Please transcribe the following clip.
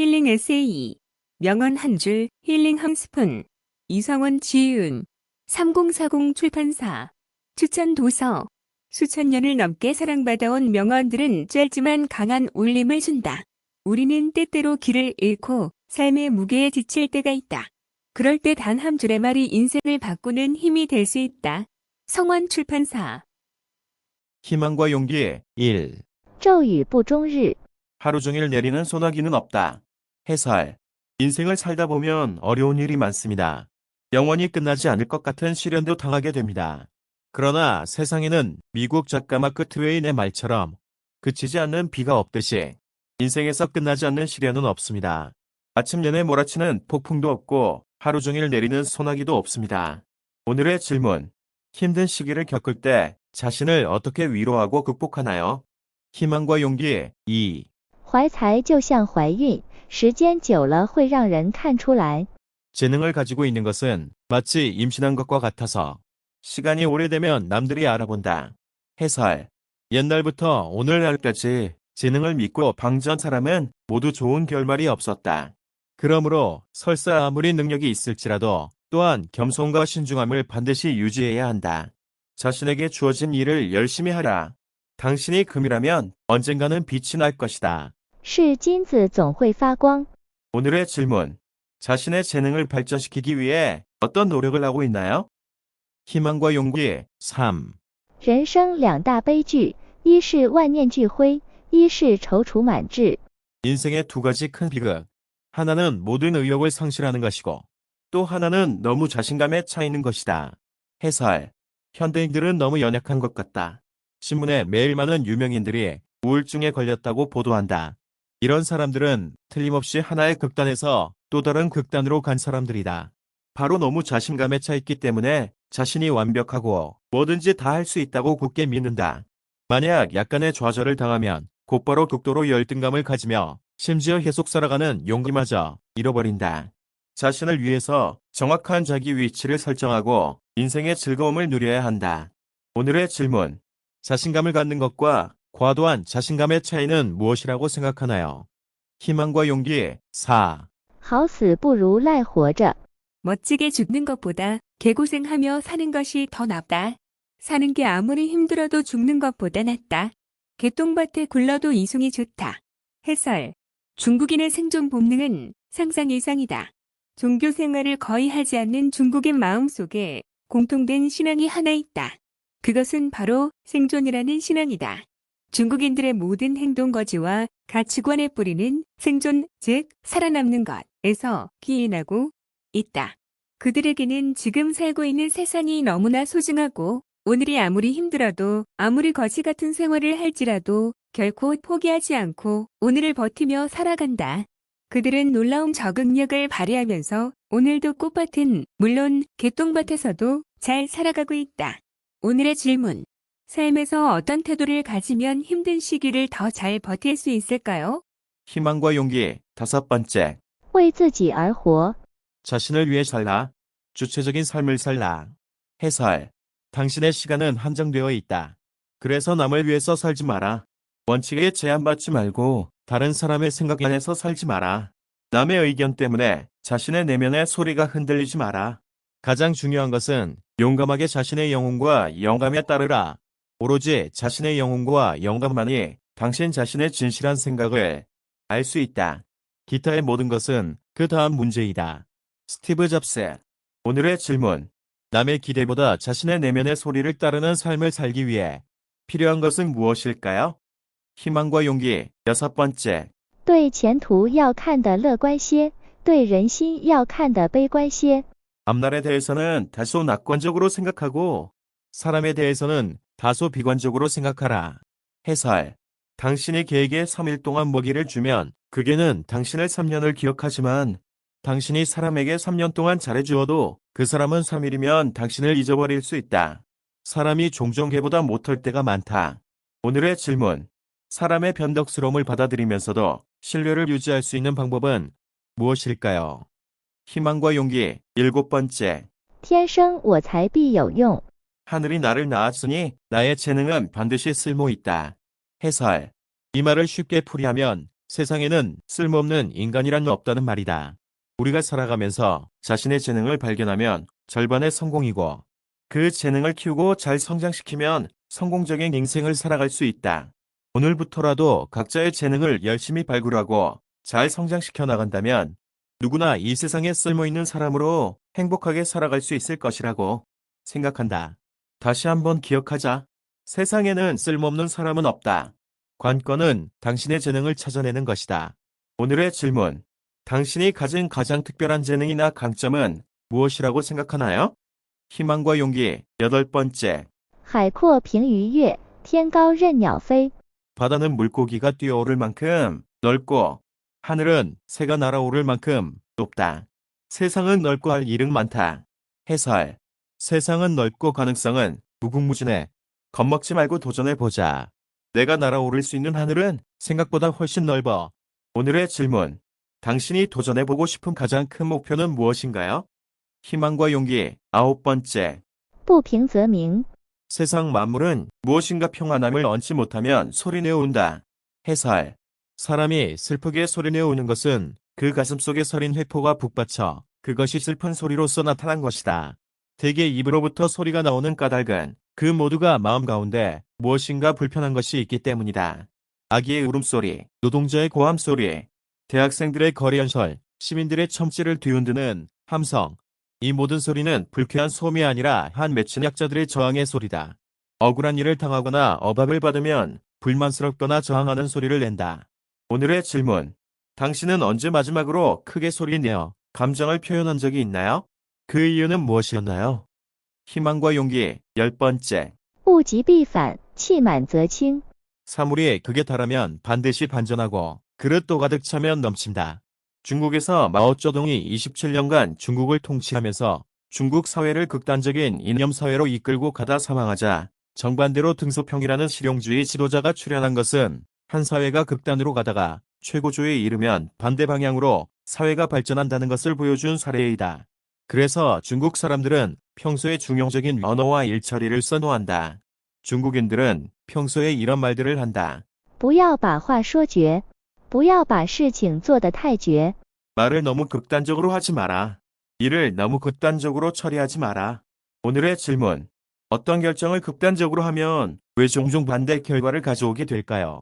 힐링 에세이. 명언 한 줄 힐링 한 스푼. 이성원 지은. 3040 출판사. 추천 도서. 수천 년을 넘게 사랑받아온 명언들은 짧지만 강한 울림을 준다. 우리는 때때로 길을 잃고 삶의 무게에 지칠 때가 있다. 그럴 때 단 한 줄의 말이 인생을 바꾸는 힘이 될 수 있다. 성원 출판사. 희망과 용기 1. 骤雨不终日 하루 종일 내리는 소나기는 없다. 해설. 인생을 살다 보면 어려운 일이 많습니다. 영원히 끝나지 않을 것 같은 시련도 당하게 됩니다. 그러나 세상에는 미국 작가 마크 트웨인의 말처럼 그치지 않는 비가 없듯이 인생에서 끝나지 않는 시련은 없습니다. 아침 내내 몰아치는 폭풍도 없고 하루 종일 내리는 소나기도 없습니다. 오늘의 질문. 힘든 시기를 겪을 때 자신을 어떻게 위로하고 극복하나요? 희망과 용기 2. 怀才就像怀孕，时间久了会让人看出来。 재능을 가지고 있는 것은 마치 임신한 것과 같아서 시간이 오래되면 남들이 알아본다. 해설. 옛날부터 오늘날까지 재능을 믿고 방지한 사람은 모두 좋은 결말이 없었다. 그러므로 설사 아무리 능력이 있을지라도 또한 겸손과 신중함을 반드시 유지해야 한다. 자신에게 주어진 일을 열심히 하라. 당신이 금이라면 언젠가는 빛이 날 것이다. 是金子总会发光。 오늘의 질문. 자신의 재능을 발전시키기 위해 어떤 노력을 하고 있나요? 희망과 용기 3. 人生两大悲剧，一是万念俱灰，一是踌躇满志。 인생의 두 가지 큰 비극. 하나는 모든 의욕을 상실하는 것이고 또 하나는 너무 자신감에 차 있는 것이다. 해설. 현대인들은 너무 연약한 것 같다. 신문에 매일 많은 유명인들이 우울증에 걸렸다고 보도한다. 이런 사람들은 틀림없이 하나의 극단에서 또 다른 극단으로 간 사람들이다. 바로 너무 자신감에 차 있기 때문에 자신이 완벽하고 뭐든지 다 할 수 있다고 굳게 믿는다. 만약 약간의 좌절을 당하면 곧바로 극도로 열등감을 가지며 심지어 계속 살아가는 용기마저 잃어버린다. 자신을 위해서 정확한 자기 위치를 설정하고 인생의 즐거움을 누려야 한다. 오늘의 질문. 자신감을 갖는 것과 과도한 자신감의 차이는 무엇이라고 생각하나요? 희망과 용기 4. 好死不如赖活着。 멋지게 죽는 것보다 개고생하며 사는 것이 더 낫다. 사는 게 아무리 힘들어도 죽는 것보다 낫다. 개똥밭에 굴러도 이송이 좋다. 해설. 중국인의 생존 본능은 상상 이상이다. 종교 생활을 거의 하지 않는 중국인 마음속에 공통된 신앙이 하나 있다. 그것은 바로 생존이라는 신앙이다. 중국인들의 모든 행동 거지와 가치관의 뿌리는 생존, 즉 살아남는 것에서 기인하고 있다. 그들에게는 지금 살고 있는 세상이 너무나 소중하고 오늘이 아무리 힘들어도 아무리 거지 같은 생활을 할지라도 결코 포기하지 않고 오늘을 버티며 살아간다. 그들은 놀라운 적응력을 발휘하면서 오늘도 꽃밭은 물론 개똥밭에서도 잘 살아가고 있다. 오늘의 질문. 삶에서 어떤 태도를 가지면 힘든 시기를 더 잘 버틸 수 있을까요? 희망과 용기 5번째. 为自己而活。 자신을 위해 살라. 주체적인 삶을 살라. 해설. 당신의 시간은 한정되어 있다. 그래서 남을 위해서 살지 마라. 원칙에 제한받지 말고 다른 사람의 생각 안에서 살지 마라. 남의 의견 때문에 자신의 내면의 소리가 흔들리지 마라. 가장 중요한 것은 용감하게 자신의 영혼과 영감에 따르라. 오로지 자신의 영혼과 영감만이 당신 자신의 진실한 생각을 알 수 있다. 기타의 모든 것은 그 다음 문제이다. 스티브 잡스. 오늘의 질문. 남의 기대보다 자신의 내면의 소리를 따르는 삶을 살기 위해 필요한 것은 무엇일까요? 희망과 용기 6번째. 对前途要看得乐观些，对人心要看得悲观些。 앞날에 대해서는 다소 낙관적으로 생각하고 사람에 대해서는 다소 비관적으로 생각하라. 해설. 당신이 개에게 3일 동안 먹이를 주면 그 개는 당신을 3년을 기억하지만 당신이 사람에게 3년 동안 잘해주어도 그 사람은 3일이면 당신을 잊어버릴 수 있다. 사람이 종종 개보다 못할 때가 많다. 오늘의 질문. 사람의 변덕스러움을 받아들이면서도 신뢰를 유지할 수 있는 방법은 무엇일까요? 희망과 용기 7번째. 天生我材必有用。 하늘이 나를 낳았으니 나의 재능은 반드시 쓸모 있다. 해설. 이 말을 쉽게 풀이하면 세상에는 쓸모없는 인간이란 없다는 말이다. 우리가 살아가면서 자신의 재능을 발견하면 절반의 성공이고, 그 재능을 키우고 잘 성장시키면 성공적인 인생을 살아갈 수 있다. 오늘부터라도 각자의 재능을 열심히 발굴하고 잘 성장시켜 나간다면 누구나 이 세상에 쓸모있는 사람으로 행복하게 살아갈 수 있을 것이라고 생각한다. 다시 한번 기억하자. 세상에는 쓸모없는 사람은 없다. 관건은 당신의 재능을 찾아내는 것이다. 오늘의 질문. 당신이 가진 가장 특별한 재능이나 강점은 무엇이라고 생각하나요? 희망과 용기. 8번째. 海阔凭鱼跃，天高任鸟飞。 바다는 물고기가 뛰어오를 만큼 넓고 하늘은 새가 날아오를 만큼 높다. 세상은 넓고 할 일은 많다. 해설. 세상은 넓고 가능성은 무궁무진해. 겁먹지 말고 도전해보자. 내가 날아오를 수 있는 하늘은 생각보다 훨씬 넓어. 오늘의 질문. 당신이 도전해보고 싶은 가장 큰 목표는 무엇인가요? 희망과 용기. 9번째. 不平则鸣。 세상 만물은 무엇인가 평안함을 얻지 못하면 소리내어 운다. 해설. 사람이 슬프게 소리내어 우는 것은 그 가슴속에 서린 회포가 북받쳐 그것이 슬픈 소리로서 나타난 것이다. 대개 입으로부터 소리가 나오는 까닭은 그 모두가 마음 가운데 무엇인가 불편한 것이 있기 때문이다. 아기의 울음소리, 노동자의 고함소리, 대학생들의 거래연설, 시민들의 첨지를 뒤흔드는 함성. 이 모든 소리는 불쾌한 소음이 아니라 한 맺힌 약자들의 저항의 소리다. 억울한 일을 당하거나 억압을 받으면 불만스럽거나 저항하는 소리를 낸다. 오늘의 질문. 당신은 언제 마지막으로 크게 소리내어 감정을 표현한 적이 있나요? 그 이유는 무엇이었나요? 희망과 용기. 10번째. 物极必反，气满则倾。 사물이 극에 달하면 반드시 반전하고 그릇도 가득 차면 넘친다. 중국에서 마오쩌둥이 27년간 중국을 통치하면서 중국 사회를 극단적인 이념사회로 이끌고 가다 사망하자 정반대로 등소평이라는 실용주의 지도자가 출현한 것은 한 사회가 극단으로 가다가 최고조에 이르면 반대 방향으로 사회가 발전한다는 것을 보여준 사례이다. 그래서 중국 사람들은 평소에 중용적인 언어와 일처리를 선호한다. 중국인들은 평소에 이런 말들을 한다. 不要把话说绝，不要把事情做得太绝。 말을 너무 극단적으로 하지 마라. 일을 너무 극단적으로 처리하지 마라. 오늘의 질문. 어떤 결정을 극단적으로 하면 왜 종종 반대 결과를 가져오게 될까요?